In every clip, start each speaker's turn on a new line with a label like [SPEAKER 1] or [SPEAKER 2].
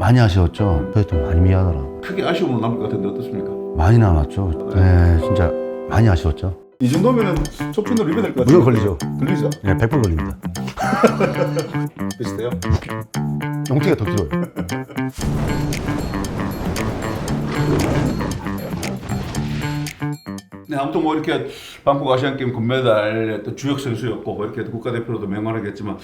[SPEAKER 1] 많이 아쉬웠죠. 그래서 좀 많이 미안하더라.
[SPEAKER 2] 크게 아쉬움은 남을 것 같은데 어떻습니까?
[SPEAKER 1] 많이 남았죠. 네, 진짜 많이 아쉬웠죠.
[SPEAKER 2] 이 정도면은 촉진으로 입어야 될 것
[SPEAKER 1] 무조건
[SPEAKER 2] 같아요. 걸리죠?
[SPEAKER 1] 네, 100% 걸립니다.
[SPEAKER 2] 비슷해요?
[SPEAKER 1] 용태가 더 길어요.
[SPEAKER 2] 네, 아무튼 뭐 이렇게 방콕 아시안게임 금메달의 또 주역 선수였고 뭐 이렇게 국가대표로도 명언하게 했지만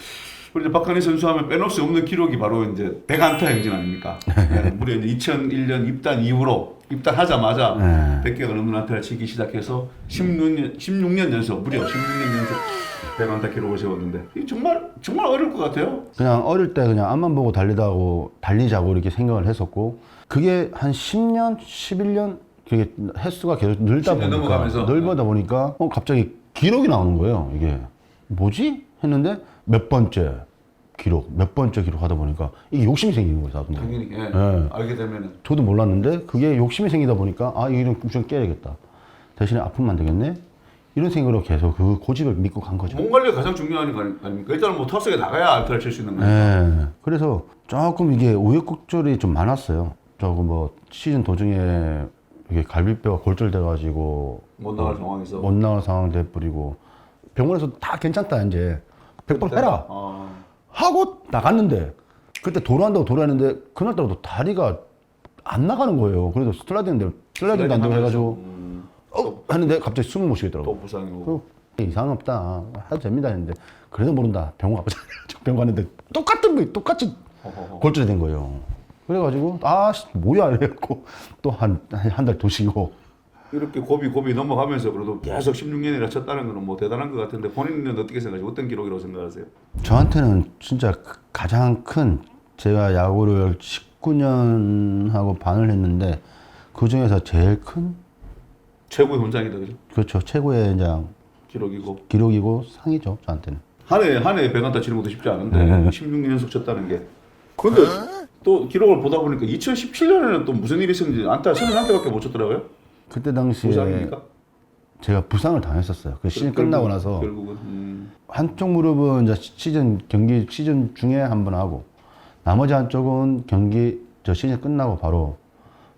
[SPEAKER 2] 우리 이제 박한희 선수하면 빼놓을 수 없는 기록이 바로 이제 100안타 행진 아닙니까? 네, 무려 이제 2001년 입단 이후로 입단하자마자 100개가 넘는 안타를 치기 시작해서 16년 연속 무려 16년 연속 100안타 기록을 세웠는데 이게 정말 어려울 것 같아요.
[SPEAKER 1] 그냥 어릴 때 그냥 앞만 보고 달리자고 이렇게 생각을 했었고 그게 한 10년, 11년 그게 횟수가 계속 늘다
[SPEAKER 2] 10년 넘어가면서.
[SPEAKER 1] 늘다 보니까 갑자기 기록이 나오는 거예요. 이게 뭐지? 했는데 몇 번째 기록 하다 보니까 이게 욕심이 생기는 거예요. 나도.
[SPEAKER 2] 당연히 예.
[SPEAKER 1] 네.
[SPEAKER 2] 알게 되면은
[SPEAKER 1] 저도 몰랐는데 그게 욕심이 생기다 보니까 아 이거 좀 깨야겠다. 대신에 아프면 안 되겠네. 이런 생각으로 계속 그 고집을 믿고 간 거죠.
[SPEAKER 2] 몸 관리가 가장 중요한 거 아닙니까? 일단은 뭐 타석에 나가야 안타를 칠 수 있는 거니까.
[SPEAKER 1] 네. 그래서 조금 이게 우여곡절이 좀 많았어요. 조금 뭐 시즌 도중에 이게 갈비뼈가 골절돼가지고
[SPEAKER 2] 못 나갈 상황에서.
[SPEAKER 1] 못 나갈 상황 돼버리고 병원에서 다 괜찮다 이제 100번 해라 하고 나갔는데 그때 도로한다고 도로했는데 그날따라도 다리가 안 나가는 거예요. 그래서 슬라이딩 한다고 해가지고 하는데 갑자기 숨을 못 쉬겠더라고.
[SPEAKER 2] 또 부상이 오고.
[SPEAKER 1] 이상 없다 해도 됩니다 했는데 그래도 모른다 병원 가보자. 병원 갔는데 똑같은 거 똑같이 골절이 된 거예요. 그래가지고 아 뭐야 이래갖고 또 한 달 더 쉬고
[SPEAKER 2] 이렇게 고비 넘어가면서 그래도 계속 16년이나 쳤다는 거는 뭐 대단한 것 같은데 본인은 어떻게 생각하세요? 어떤 기록이라고 생각하세요?
[SPEAKER 1] 저한테는 진짜 가장 큰 제가 야구를 19년 하고 반을 했는데 그 중에서 제일 큰
[SPEAKER 2] 최고의 훈장이다 그죠?
[SPEAKER 1] 그렇죠 최고의 이제 기록이고 상이죠 저한테는.
[SPEAKER 2] 한 해에 100안타 치는 것도 쉽지 않은데 16년 연속 쳤다는 게. 근데 또 기록을 보다 보니까 2017년에는 또 무슨 일이 있었는지 안타 31개밖에 못 쳤더라고요.
[SPEAKER 1] 그때 당시에
[SPEAKER 2] 부상입니까?
[SPEAKER 1] 제가 부상을 당했었어요. 그 시즌 끝나고 나서
[SPEAKER 2] 결국은
[SPEAKER 1] 한쪽 무릎은 이제 시즌 중에 한 번 하고 나머지 한쪽은 시즌 끝나고 바로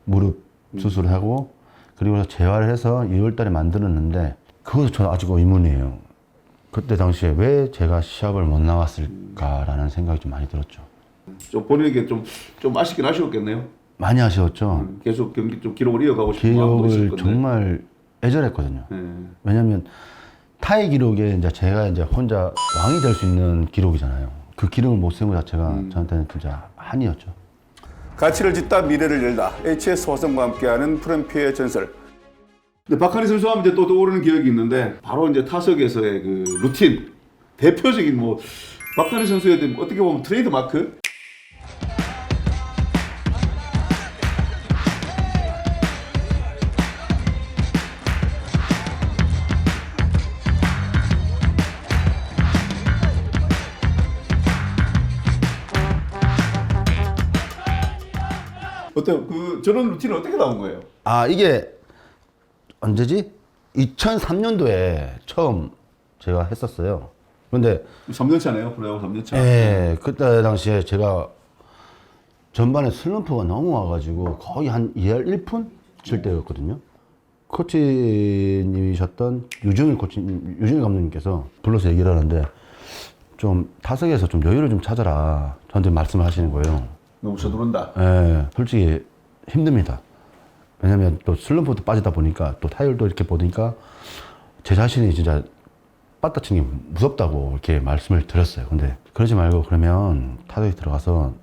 [SPEAKER 1] 무릎 수술을 하고 그리고 재활을 해서 2월달에 만들었는데 그것도 저는 아직 의문이에요. 그때 당시에 왜 제가 시합을 못 나왔을까라는 생각이 좀 많이 들었죠.
[SPEAKER 2] 좀 본인에게 좀 아쉽긴 아쉬웠겠네요.
[SPEAKER 1] 많이 아쉬웠죠.
[SPEAKER 2] 계속 경기 좀 기록을 이어가고 싶은 마음도 있을
[SPEAKER 1] 기록을
[SPEAKER 2] 건데.
[SPEAKER 1] 정말 애절했거든요. 왜냐면 타의 기록에 이제 제가 이제 혼자 왕이 될 수 있는 기록이잖아요. 그 기록을 못 세운 것 자체가 저한테는 진짜 한이었죠.
[SPEAKER 2] 가치를 짓다 미래를 열다. HS 화성과 함께하는 프렌피의 전설. 근데 박한희 선수하면 이제 또 떠오르는 기억이 있는데 바로 이제 타석에서의 그 루틴 대표적인 뭐 박한희 선수의 어떻게 보면 트레이드 마크. 어때요? 저런 루틴은 어떻게 나온 거예요?
[SPEAKER 1] 아 이게 언제지? 2003년도에 처음 제가 했었어요. 근데
[SPEAKER 2] 3년 차네요. 프로야구 3년 차.
[SPEAKER 1] 예, 그때 당시에 제가 전반에 슬럼프가 너무 와가지고 거의 한 2할 1푼 칠 때였거든요. 코치님이셨던 유정일 감독님께서 불러서 얘기를 하는데 좀 타석에서 좀 여유를 좀 찾아라. 저한테 말씀을 하시는 거예요.
[SPEAKER 2] 너무 서두른다.
[SPEAKER 1] 예, 솔직히 힘듭니다. 왜냐면 또 슬럼프도 빠지다 보니까 또 타율도 이렇게 보니까 제 자신이 진짜 빠따치는 게 무섭다고 이렇게 말씀을 드렸어요. 근데 그러지 말고 그러면 타석에 들어가서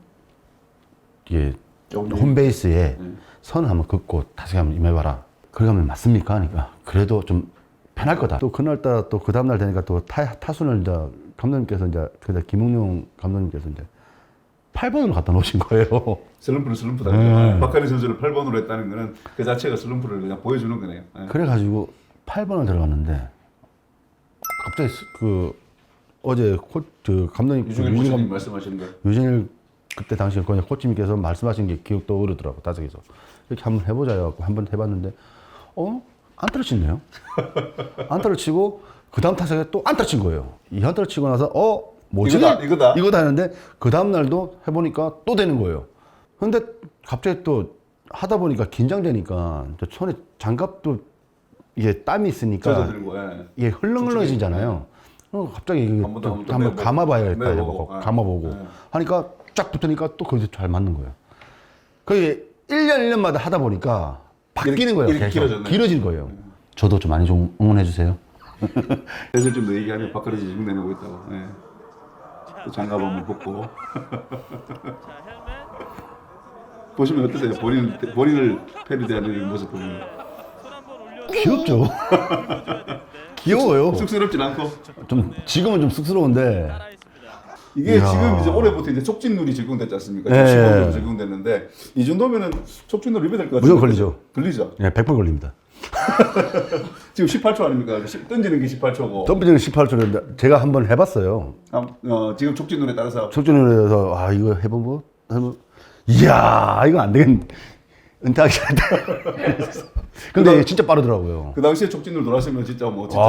[SPEAKER 1] 이게 홈베이스에 선을 한번 긋고 타석에 한번 임해봐라. 그러게 하면 맞습니까? 하니까 그래도 좀 편할 거다. 또 그날따라 또 그 다음날 되니까 또 타순을 이제 감독님께서 이제 그때 김웅룡 감독님께서 이제 8번으로 갖다 놓으신 거예요.
[SPEAKER 2] 슬럼프다. 박한희 선수를 8번으로 했다는 거는 그 자체가 슬럼프를 그냥 보여주는 거네요.
[SPEAKER 1] 그래가지고 8번을 들어갔는데 갑자기 어제 감독님
[SPEAKER 2] 유정일 코치님 말씀하시는 거.
[SPEAKER 1] 유진일 그때 당시 코치님께서 말씀하신 게 기억 떠오르더라고 타석에서 이렇게 한번 해보자 해갖고 한번 해봤는데 안타를 치네요. 안타를 치고 그 다음 타석에 또 안타를 친 거예요. 이 안타를 치고 나서 뭐지?
[SPEAKER 2] 이거다
[SPEAKER 1] 했는데 그 다음 날도 해보니까 또 되는 거예요. 근데 갑자기 또 하다 보니까 긴장되니까 또 손에 장갑도 이게 땀이 있으니까
[SPEAKER 2] 젖어들고, 예.
[SPEAKER 1] 이게 흘렁흘렁해지잖아요. 갑자기 이게
[SPEAKER 2] 한번 더,
[SPEAKER 1] 또
[SPEAKER 2] 한번 더
[SPEAKER 1] 한번 감아봐야겠다
[SPEAKER 2] 매보고,
[SPEAKER 1] 이러고
[SPEAKER 2] 예.
[SPEAKER 1] 감아보고
[SPEAKER 2] 예.
[SPEAKER 1] 하니까 쫙 붙으니까 또 거기서 잘 맞는 거예요. 그게 1년마다 하다 보니까 바뀌는 거예요.
[SPEAKER 2] 이렇게
[SPEAKER 1] 계속.
[SPEAKER 2] 길어졌네.
[SPEAKER 1] 길어진 거예요. 저도 좀 많이 좀 응원해 주세요.
[SPEAKER 2] 그래서 좀 더 얘기하면 박근혜 지금 내내고 있다고. 예. 또 장갑 한번 벗고. 보시면 어떠세요? 본인을 패러디하는 모습 보면
[SPEAKER 1] 귀엽죠? 귀여워요.
[SPEAKER 2] 쑥스럽진 않고
[SPEAKER 1] 좀 지금은 좀 쑥스러운데
[SPEAKER 2] 이게
[SPEAKER 1] 이야.
[SPEAKER 2] 지금 이제 올해부터 이제 촉진룰이 적용됐지 않습니까?
[SPEAKER 1] 네.
[SPEAKER 2] 시범으로 적용됐는데 이 정도면은 촉진룰 위배될 것 같아요.
[SPEAKER 1] 무조건 걸리죠.
[SPEAKER 2] 걸리죠.
[SPEAKER 1] 네, 100% 걸립니다.
[SPEAKER 2] 지금 18초 아닙니까? 던지는 게 18초고.
[SPEAKER 1] 점프는 18초인데 제가 한번 해봤어요.
[SPEAKER 2] 지금 촉진룰에 따라서
[SPEAKER 1] 속전으로 해서 이거 해보고 이야 이거 안 되겠네. 은퇴하기 싫다. 근데 진짜 빠르더라고요.
[SPEAKER 2] 그 당시에 촉진룰 돌았으면 진짜 뭐 진짜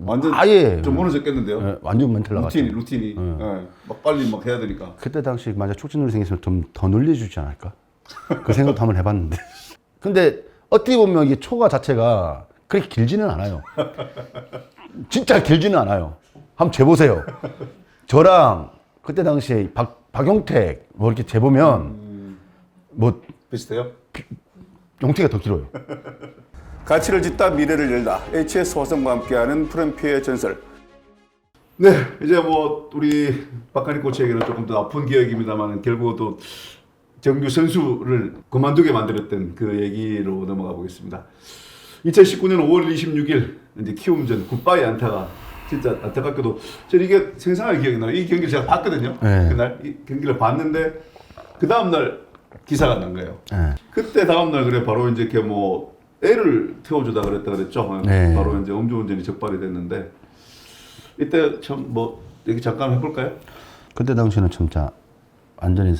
[SPEAKER 2] 완전
[SPEAKER 1] 아예
[SPEAKER 2] 좀 무너졌겠는데요.
[SPEAKER 1] 네, 완전 멘탈 나갔죠.
[SPEAKER 2] 루틴이 예. 막 빨리 막 해야 되니까.
[SPEAKER 1] 그때 당시 만약 촉진놀이 생겼으면 좀 더 늘려주지 않을까? 그 생각도 한번 해봤는데. 근데 어떻게 보면 이게 초과 자체가 그렇게 길지는 않아요. 진짜 길지는 않아요. 한번 재보세요. 저랑 그때 당시에 박용택 뭐 이렇게 재보면 뭐
[SPEAKER 2] 비슷해요?
[SPEAKER 1] 용택이가 더 길어요.
[SPEAKER 2] 가치를 짓다 미래를 열다. HS 화성과 함께하는 프렌피의 전설. 네, 이제 뭐 우리 박한희 코치에게는 조금 더 아픈 기억입니다만 결국 또 정규 선수를 그만두게 만들었던 그 얘기로 넘어가 보겠습니다. 2019년 5월 26일 이제 키움전 굿바이 안타가 진짜 안타깝게도 저는 이게 생생하게 기억이 나요. 이 경기를 제가 봤거든요.
[SPEAKER 1] 네.
[SPEAKER 2] 그날 이 경기를 봤는데 그 다음 날 기사가 난 거예요.
[SPEAKER 1] 네.
[SPEAKER 2] 그때 다음 날 그래 바로 이제 이렇게 뭐 애를 태워주다 그랬죠.
[SPEAKER 1] 네.
[SPEAKER 2] 바로 이제 음주운전이 적발이 됐는데 이때 참 뭐 얘기 잠깐 해볼까요?
[SPEAKER 1] 그때 당시에는 진짜 완전히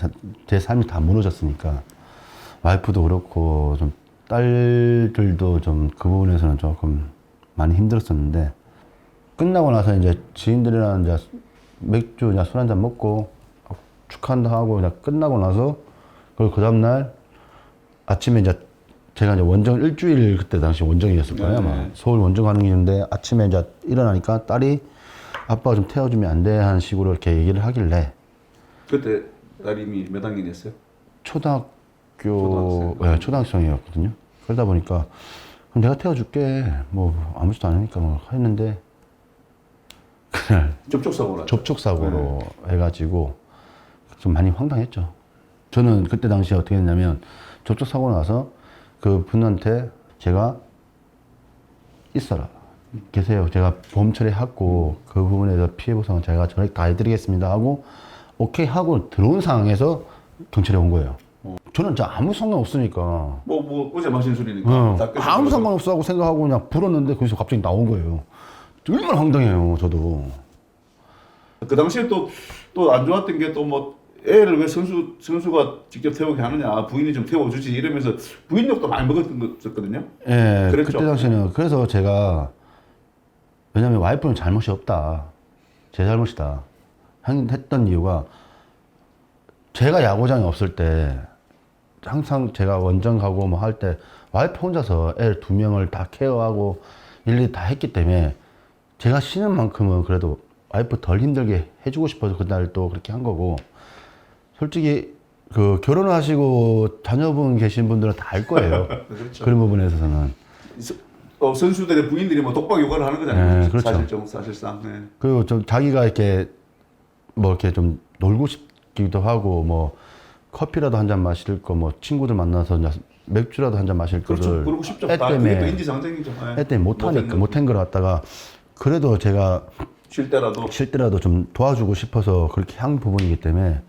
[SPEAKER 1] 제 삶이 다 무너졌으니까 와이프도 그렇고 좀 딸들도 좀 그 부분에서는 조금 많이 힘들었었는데 끝나고 나서 이제 지인들이랑 이제 맥주, 술 한잔 먹고 축하한다 하고 그냥 끝나고 나서 그리고 그 다음날 아침에 이제 제가 이제 원정 일주일 그때 당시 원정이었을 거예요. 아마 서울 원정 가는 길인데 아침에 이제 일어나니까 딸이 아빠가 좀 태워주면 안 돼 하는 식으로 이렇게 얘기를 하길래
[SPEAKER 2] 그때 딸님이 몇 학년이었어요?
[SPEAKER 1] 초등학생이었거든요. 그러다 보니까 그럼 내가 태워줄게 뭐 아무렇지도 않으니까 뭐 했는데 그날
[SPEAKER 2] 접촉사고로
[SPEAKER 1] 접촉사고로 해가지고 좀 많이 황당했죠. 저는 그때 당시에 어떻게 했냐면 접촉사고 나서 그 분한테 제가 있어라 계세요. 제가 보험 처리하고 그 부분에서 피해 보상은 제가 전액 다 해드리겠습니다 하고 오케이 하고 들어온 상황에서 경찰에 온 거예요. 저는 진짜 아무 상관 없으니까
[SPEAKER 2] 뭐 어제 마신 술이니까 다 끝이
[SPEAKER 1] 아무
[SPEAKER 2] 들어서.
[SPEAKER 1] 상관 없다고 생각하고 그냥 불었는데 거기서 갑자기 나온 거예요. 얼마나 황당해요. 저도.
[SPEAKER 2] 그 당시에 또 안 좋았던 게 또 뭐 애를 왜 선수가 직접 태우게 하느냐 부인이 좀 태워주지 이러면서 부인 욕도 많이 먹었거든요.
[SPEAKER 1] 예,
[SPEAKER 2] 그랬죠.
[SPEAKER 1] 그때 당시에는 그래서 제가 왜냐면 와이프는 잘못이 없다. 제 잘못이다. 했던 이유가 제가 야구장에 없을 때 항상 제가 원정 가고 뭐 할 때 와이프 혼자서 애 2명을 다 케어하고 일일이 다 했기 때문에 제가 쉬는 만큼은 그래도 와이프 덜 힘들게 해주고 싶어서 그날 또 그렇게 한 거고 솔직히 그 결혼하시고 자녀분 계신 분들은 다 알 거예요.
[SPEAKER 2] 그렇죠.
[SPEAKER 1] 그런 부분에서는.
[SPEAKER 2] 선수들의 부인들이 뭐 독박 육아를 하는 거잖아요.
[SPEAKER 1] 네, 그렇죠.
[SPEAKER 2] 사실상. 네.
[SPEAKER 1] 그리고 좀 자기가 이렇게 뭐 이렇게 좀 놀고 싶기도 하고 뭐 커피라도 한 잔 마실 거 뭐 친구들 만나서 이제 맥주라도 한 잔 마실
[SPEAKER 2] 그렇죠.
[SPEAKER 1] 거를
[SPEAKER 2] 그러고 싶죠.
[SPEAKER 1] 애
[SPEAKER 2] 그게 또
[SPEAKER 1] 때문에
[SPEAKER 2] 인지상정이죠. 네.
[SPEAKER 1] 애 때문에 못하니까 못한 걸 갖다가 그래도 제가
[SPEAKER 2] 쉴 때라도
[SPEAKER 1] 쉴 때라도 좀 도와주고 싶어서 그렇게 한 부분이기 때문에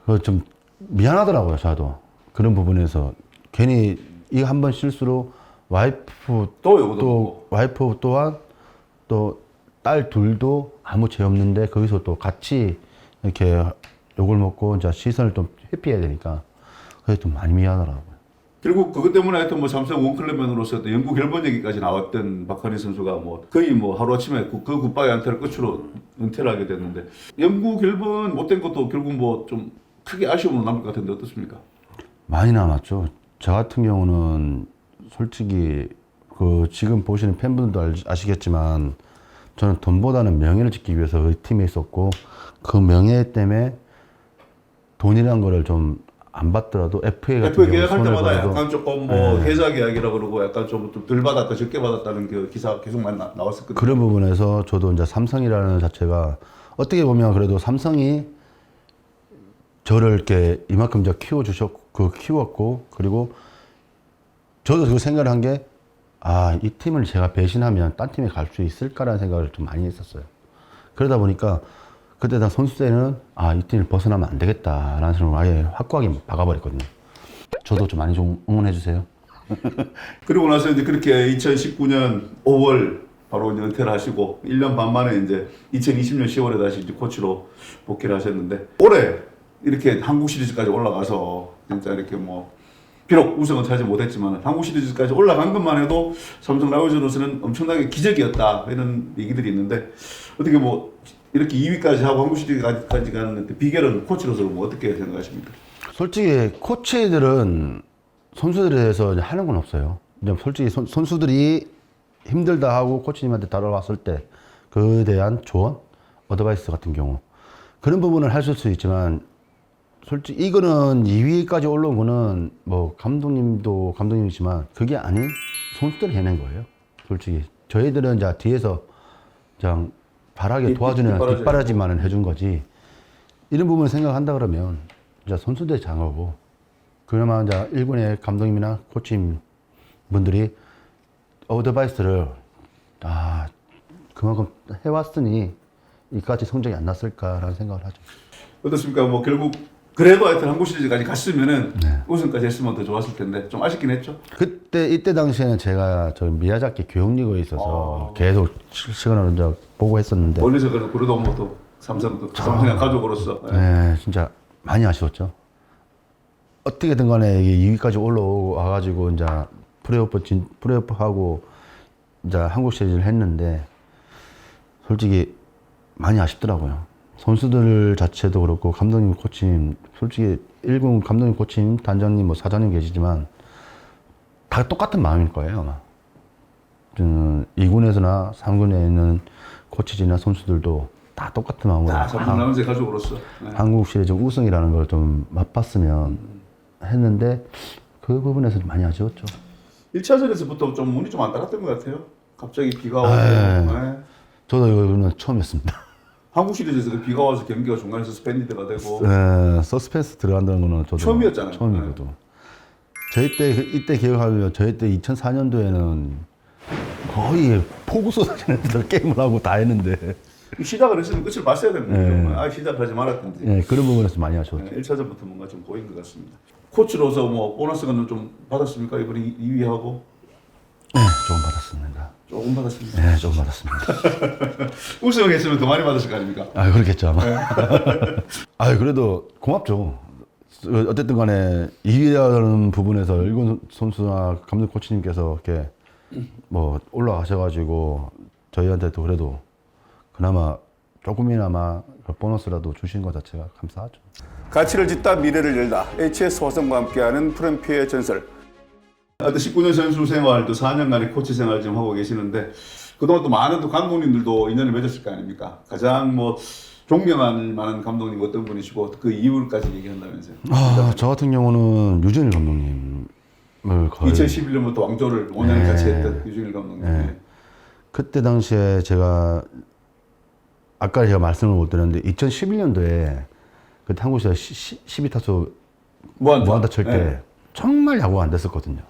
[SPEAKER 1] 그 좀 미안하더라고요. 저도 그런 부분에서 괜히 이 한 번 실수로 와이프
[SPEAKER 2] 또 요거도
[SPEAKER 1] 또
[SPEAKER 2] 먹고.
[SPEAKER 1] 와이프 또한 또 딸 둘도 아무 죄 없는데 거기서 또 같이 이렇게 욕을 먹고 이제 시선을 좀 회피해야 되니까 그게 좀 많이 미안하더라고요.
[SPEAKER 2] 결국 그것 때문에 하여튼 뭐 삼성 원클럽맨으로서 영구 결번 얘기까지 나왔던 박한희 선수가 뭐 거의 뭐 하루아침에 그 굿바이 안타를 끝으로 은퇴를 하게 됐는데 영구 결번 못된 것도 결국 뭐 좀 크게 아쉬움으로 남을 것 같은데 어떻습니까?
[SPEAKER 1] 많이 남았죠. 저 같은 경우는 솔직히 그 지금 보시는 팬분들도 아시겠지만 저는 돈보다는 명예를 지키기 위해서 그 팀에 있었고 그 명예 때문에 돈이라는 거를 좀 안 받더라도 FA 같은
[SPEAKER 2] FA
[SPEAKER 1] 경우
[SPEAKER 2] 계약할
[SPEAKER 1] 손을
[SPEAKER 2] 때마다
[SPEAKER 1] 벌어도
[SPEAKER 2] 약간 조금 뭐 해자 계약이라고 그러고 약간 좀 덜 받았다 적게 받았다는 그 기사가 계속 많이 나왔었거든요.
[SPEAKER 1] 그런 부분에서 저도 이제 삼성이라는 자체가 어떻게 보면 그래도 삼성이 저를 이렇게 이만큼 이제 키웠고 그리고 저도 그 생각을 한 게 이 팀을 제가 배신하면 딴 팀에 갈 수 있을까라는 생각을 좀 많이 했었어요. 그러다 보니까 그때 다 선수 때는 이 팀을 벗어나면 안 되겠다라는 생각을 아예 확고하게 박아버렸거든요. 저도 좀 많이 좀 응원해 주세요.
[SPEAKER 2] 그리고 나서 이제 그렇게 2019년 5월 바로 이제 은퇴를 하시고 1년 반 만에 이제 2020년 10월에 다시 이제 코치로 복귀를 하셨는데 올해 이렇게 한국 시리즈까지 올라가서 진짜 이렇게 뭐 비록 우승은 차지 못했지만 한국 시리즈까지 올라간 것만 해도 삼성 라이온즈로서는 엄청나게 기적이었다 이런 얘기들이 있는데 어떻게 뭐 이렇게 2위까지 하고 한국 시리즈까지 가는 비결은 코치로서 뭐 어떻게 생각하십니까?
[SPEAKER 1] 솔직히 코치들은 선수들에 대해서 이제 하는 건 없어요. 이제 솔직히 선수들이 힘들다 하고 코치님한테 다뤄왔을 때 그에 대한 조언, 어드바이스 같은 경우 그런 부분을 하실 수 있지만 솔직히 이거는 2위까지 올라온 거는 뭐 감독님도 감독님이지만 그게 아닌 선수들이 해낸 거예요. 솔직히 저희들은 이제 뒤에서 그냥 바라게 도와주는 뒷바라지만은 해준 거지. 이런 부분을 생각한다 그러면 이제 선수들이 장하고 그나마 이제 1군의 감독님이나 코치님 분들이 어드바이스를 그만큼 해왔으니 이까지 성적이 안 났을까라는 생각을 하죠.
[SPEAKER 2] 어떻습니까? 뭐 결국 그래도 하여튼 한국 시리즈까지 갔으면은
[SPEAKER 1] 네.
[SPEAKER 2] 우승까지 했으면 더 좋았을 텐데 좀 아쉽긴 했죠.
[SPEAKER 1] 이때 당시에는 제가 저 미야자키 교육리그에 있어서 계속 시간을 이제 보고 했었는데
[SPEAKER 2] 멀리서 그래도 뭐 또 삼성도 삼성의 가족으로서
[SPEAKER 1] 네, 진짜 많이 아쉬웠죠. 어떻게든 간에 2위까지 올라와가지고 이제 플레이오프하고 이제 한국 시리즈를 했는데 솔직히 많이 아쉽더라고요. 선수들 자체도 그렇고 감독님, 코치님, 솔직히 1군 감독님, 코치님, 단장님, 뭐 사장님 계시지만 다 똑같은 마음일 거예요, 아마. 2군에서나 3군에 있는 코치진이나 선수들도 다 똑같은 마음으로
[SPEAKER 2] 다 삼성 라이온즈의 가족으로서
[SPEAKER 1] 한국 시리즈 우승이라는 걸 좀 맛봤으면 했는데 그 부분에서 좀 많이 아쉬웠죠.
[SPEAKER 2] 1차전에서부터 좀 운이 좀 안 따랐던 것 같아요. 갑자기 비가 오고 네.
[SPEAKER 1] 저도 이거는 처음이었습니다.
[SPEAKER 2] 한국 시리즈에서 비가 와서 경기가 중간에 서스펜디드가 되고
[SPEAKER 1] 서스펜스 들어간다는 거는 저도
[SPEAKER 2] 처음이었잖아요.
[SPEAKER 1] 처음이거든. 저희 때 이때 기억하면 저희 때 2004년도에는 거의 폭우 쏟아지는 데서 게임을 하고 다 했는데
[SPEAKER 2] 시작을 했으면 끝을 봤어야 되는데 시작을 하지 말았던지
[SPEAKER 1] 그런 부분에서 많이 아쉬웠죠.
[SPEAKER 2] 1차전부터 뭔가 좀 보인 것 같습니다. 코치로서 뭐 보너스는 좀 받았습니까? 이번에 2위하고
[SPEAKER 1] 네, 조금 받았습니다.
[SPEAKER 2] 조금 받았습니다.
[SPEAKER 1] 네, 조금 받았습니다.
[SPEAKER 2] 우승했으면 더 많이 받았을 거 아닙니까?
[SPEAKER 1] 그렇겠죠 아마. 그래도 고맙죠. 어쨌든 간에 2위라는 부분에서 일본 선수나 감독 코치님께서 이렇게 뭐 올라가셔가지고 저희한테도 그래도 그나마 조금이나마 보너스라도 주신 것 자체가 감사하죠.
[SPEAKER 2] 가치를 짓다 미래를 열다 HS 화성과 함께하는 프렌피의 전설. 19년 선수 생활 또 4년간의 코치 생활 지금 하고 계시는데 그동안 또 많은 또 감독님들도 인연을 맺었을 거 아닙니까? 가장 뭐 존경할 만한 감독님 어떤 분이시고 그 이유까지 얘기한다면서요?
[SPEAKER 1] 저 같은 경우는 유진일 감독님을 거의
[SPEAKER 2] 2011년부터 왕조를 5년 같이 했던 유진일 감독님.
[SPEAKER 1] 네. 그때 당시에 제가 아까 제가 말씀을 못 드렸는데 2011년도에 그때 한국에서 12타수 무안타 칠 때 정말 야구가 안 됐었거든요.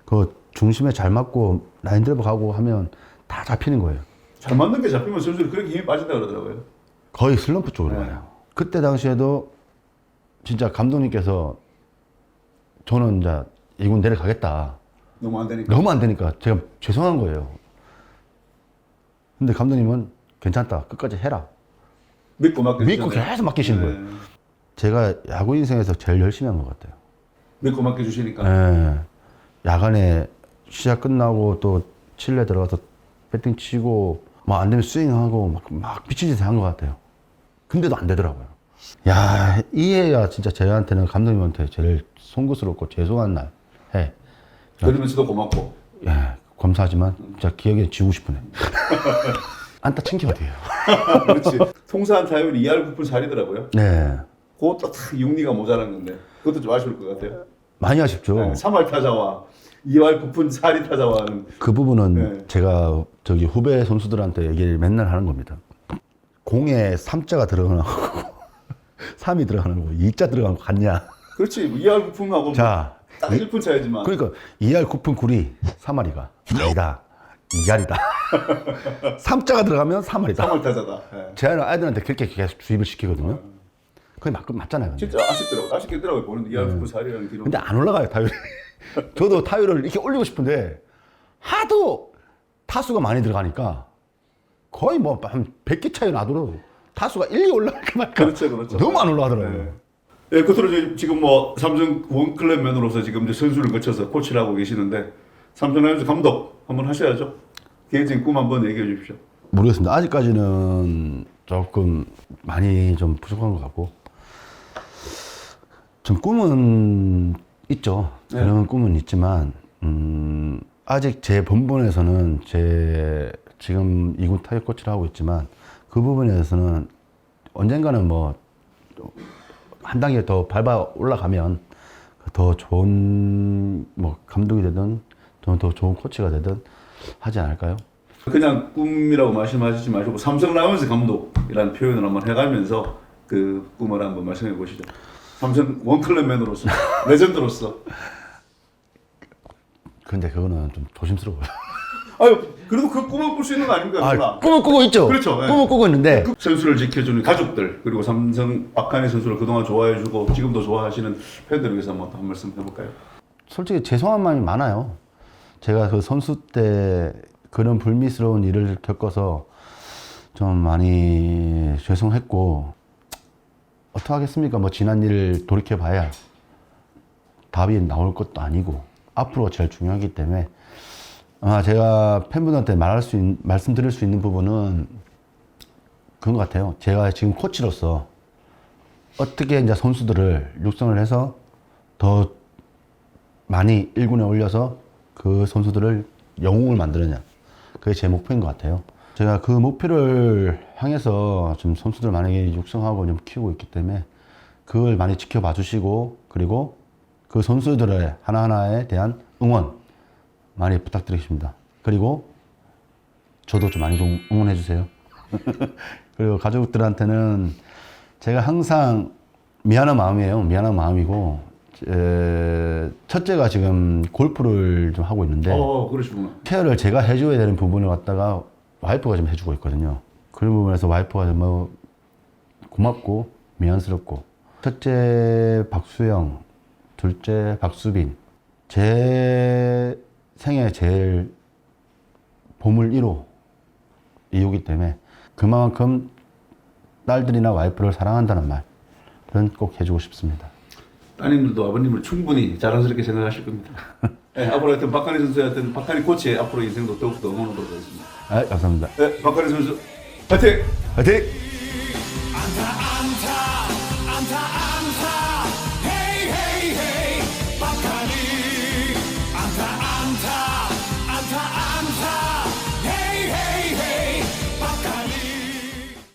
[SPEAKER 1] 그 중심에 잘 맞고 라인 드라이브 가고 하면 다 잡히는 거예요.
[SPEAKER 2] 잘 맞는 게 잡히면 선수들이 그렇게 힘이 빠진다 그러더라고요.
[SPEAKER 1] 거의 슬럼프 쪽으로 가요. 그때 당시에도 진짜 감독님께서 저는 이제 이군 내려가겠다.
[SPEAKER 2] 너무 안 되니까.
[SPEAKER 1] 너무 안 되니까 제가 죄송한 거예요. 근데 감독님은 괜찮다. 끝까지 해라.
[SPEAKER 2] 믿고
[SPEAKER 1] 믿고 계속 맡기시는 거예요. 제가 야구 인생에서 제일 열심히 한 것 같아요.
[SPEAKER 2] 믿고 맡겨주시니까.
[SPEAKER 1] 네. 야간에 시작 끝나고 또 칠레 들어가서 배팅 치고 막 안 되면 스윙하고 막 미친 짓을 한 것 같아요. 근데도 안 되더라고요. 야, 이 해가 진짜 저한테는 감독님한테 제일 송구스럽고 죄송한 날 해.
[SPEAKER 2] 그러면서도 고맙고.
[SPEAKER 1] 예, 감사하지만 진짜 기억에 지우고 싶으네. 안타 친게 어디예요?
[SPEAKER 2] 그렇지. 통산 타율이 2할 9푼 4리더라고요.
[SPEAKER 1] 네,
[SPEAKER 2] 그것도 딱 육리가 모자란 건데 그것도 좀 아쉬울 것 같아요.
[SPEAKER 1] 많이 아쉽죠.
[SPEAKER 2] 네, 3할 타자와 2할 9푼 4리 타자와는
[SPEAKER 1] 그 부분은
[SPEAKER 2] 네.
[SPEAKER 1] 제가 저기 후배 선수들한테 얘기를 맨날 하는 겁니다. 공에 3자가 들어가는 거고 3이 들어가는 거고 2자 들어가는 거 같냐?
[SPEAKER 2] 그렇지. 2할 9푼하고
[SPEAKER 1] 자,
[SPEAKER 2] 딱 1푼 차이지만
[SPEAKER 1] 그러니까 2할 9푼 9리 3할이가 아니다. 2할이다. 3자가 들어가면 3할이다.
[SPEAKER 2] 3할 타자다. 네.
[SPEAKER 1] 제 아이들한테 그렇게 계속 주입을 시키거든요. 그게 맞잖아요. 근데.
[SPEAKER 2] 진짜 아쉽겠더라고요. 보는데 2할 9푼 4리라는 기록.
[SPEAKER 1] 근데 안 올라가요, 타율이. 저도 타율을 이렇게 올리고 싶은데 하도 타수가 많이 들어가니까 거의 뭐 한 100개 차이 나도록 타수가 1, 2 올라갈까 말까.
[SPEAKER 2] 그렇죠.
[SPEAKER 1] 너무 안 올라가더라고요.
[SPEAKER 2] 네. 예, 끝으로 지금 뭐 삼성 원클럽맨으로서 지금 이제 선수를 거쳐서 코치를 하고 계시는데 삼성 라이온즈 감독 한번 하셔야죠. 개인적인 꿈 한번 얘기해 주십시오.
[SPEAKER 1] 모르겠습니다. 아직까지는 조금 많이 좀 부족한 것 같고 좀 꿈은 있죠.
[SPEAKER 2] 네.
[SPEAKER 1] 그런 꿈은 있지만 아직 제 본분에서는 제 지금 2군 타격 코치를 하고 있지만 그 부분에서는 언젠가는 뭐 한 단계 더 밟아 올라가면 더 좋은 뭐 감독이 되든 더 좋은 코치가 되든 하지 않을까요?
[SPEAKER 2] 그냥 꿈이라고 말씀하시지 마시고 삼성 라이온즈 감독이라는 표현을 한번 해가면서 그 꿈을 한번 말씀해 보시죠. 삼성 원클럽맨으로서 레전드로서.
[SPEAKER 1] 근데 그거는 좀 조심스러워요.
[SPEAKER 2] 아유 그래도 그 꿈을 꿀 수 있는 거 아닙니까? 누나?
[SPEAKER 1] 꿈을 꾸고 있죠.
[SPEAKER 2] 그렇죠. 네.
[SPEAKER 1] 꿈을 꾸고 있는데
[SPEAKER 2] 선수를 지켜주는 가족들 그리고 삼성 박한희 선수를 그동안 좋아해주고 지금도 좋아하시는 팬들을 위해서 한번 한 말씀 해볼까요?
[SPEAKER 1] 솔직히 죄송한 마음이 많아요. 제가 그 선수 때 그런 불미스러운 일을 겪어서 좀 많이 죄송했고 어떻게 하겠습니까? 뭐 지난 일을 돌이켜봐야 답이 나올 것도 아니고 앞으로 제일 중요하기 때문에 아마 제가 팬분한테 말씀드릴 수 있는 부분은 그런 것 같아요. 제가 지금 코치로서 어떻게 이제 선수들을 육성을 해서 더 많이 1군에 올려서 그 선수들을 영웅을 만드느냐. 그게 제 목표인 것 같아요. 제가 그 목표를 향해서 지금 선수들 많이 육성하고 좀 키우고 있기 때문에 그걸 많이 지켜봐 주시고 그리고 그 선수들의 하나하나에 대한 응원 많이 부탁드리겠습니다. 그리고 저도 좀 많이 좀 응원해 주세요. 그리고 가족들한테는 제가 항상 미안한 마음이에요. 미안한 마음이고 첫째가 지금 골프를 좀 하고 있는데
[SPEAKER 2] 그러시구나.
[SPEAKER 1] 케어를 제가 해줘야 되는 부분을 갖다가 와이프가 좀 해주고 있거든요. 그런 부분에서 와이프가 뭐 고맙고 미안스럽고 첫째 박수영, 둘째 박수빈 제 생애 제일 보물 1호 이유기 때문에 그만큼 딸들이나 와이프를 사랑한다는 말은 꼭 해주고 싶습니다.
[SPEAKER 2] 따님들도 아버님을 충분히 자랑스럽게 생각하실 겁니다. 네, 앞으로 하여튼 박한희 선수의 하여튼 박한희 코치의 앞으로 인생도 더욱더 응원하도록 하겠습니다.
[SPEAKER 1] 아, 감사합니다.
[SPEAKER 2] 네, 박한희 선수 화이팅!
[SPEAKER 1] 화이팅!
[SPEAKER 3] 안타 안타 안타